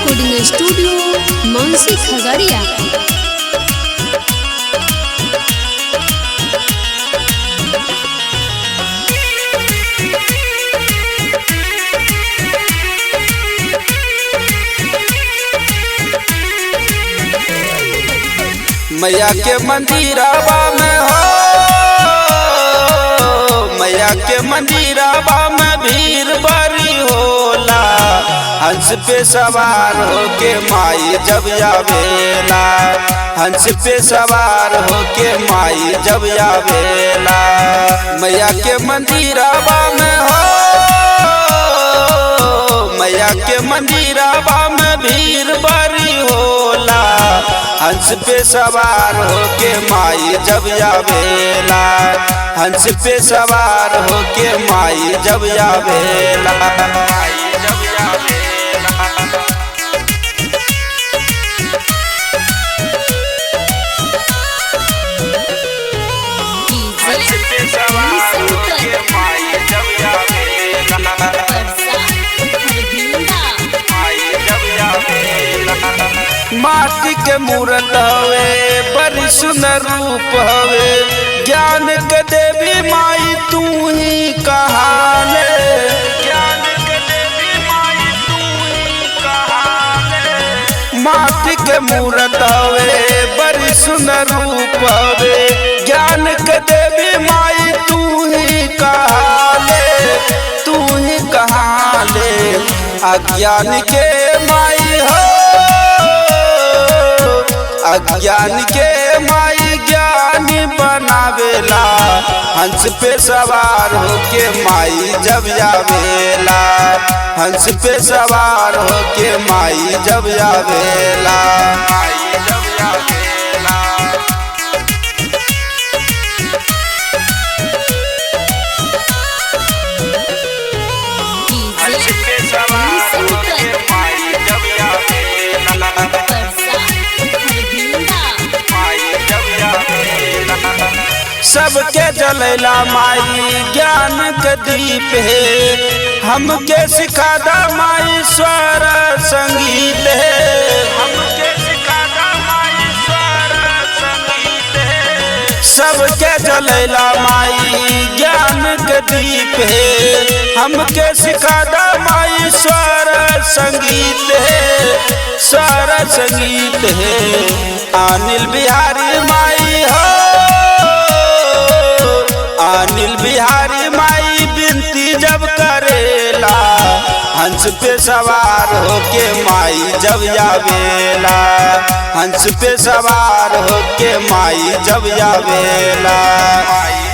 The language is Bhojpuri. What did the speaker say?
Recording studio Mansi Khagaria. मैया के मंदिरवा में हो, मैया के मंदिरवा में भीड़ बड़ी होला। हंस पे सवार होके माई जब आवेला, हंस पे सवार होके माई जब आवेला। मैया के मंदिरवा में हो, मैया के मंदिरवा में भीड़ बड़ी होला। हंस पे सवार होके माई जब आवेला, हंस पे सवार होके माई जब आवेला, माई जब आवेला। हंस पे सवार होके माई जब आवेला, माई जब आवेला। माटी के मूरत हवे बड़ी सुंदर रूप हवे, ज्ञान के देवी माई तू ही कहाले। ज्ञान के देवी माई तू ही कहाले। माटी के मूरत हवे बड़ी सुंदर रूप हवे, ज्ञान के देवी माई तू ही कहाले, तू ही कहाले। अज्ञान के माई हो, अज्ञान के माई ज्ञानी बनावेला। हंस पे सवार होके माई जब आवेला, हंस पे सवार होके माई जब आवेला, माई जब आवेला। हंस पे सवार होके माई जब आवेला, सबके जलेला माई ज्ञान के दीप है। हमके सिखादा माई स्वर संगीत है, हमके सिखादा माई स्वर संगीत है। सबके जलेला माई ज्ञान के दीप है, हमके सिखादा माई स्वर संगीत है, स्वर संगीत है। अनिल बिहारी माई हो, अनिल बिहारी माई बिनती जब करेला। हंस पे सवार होके माई जब आवेला, हंस पे सवार होके माई जब आवेला, माई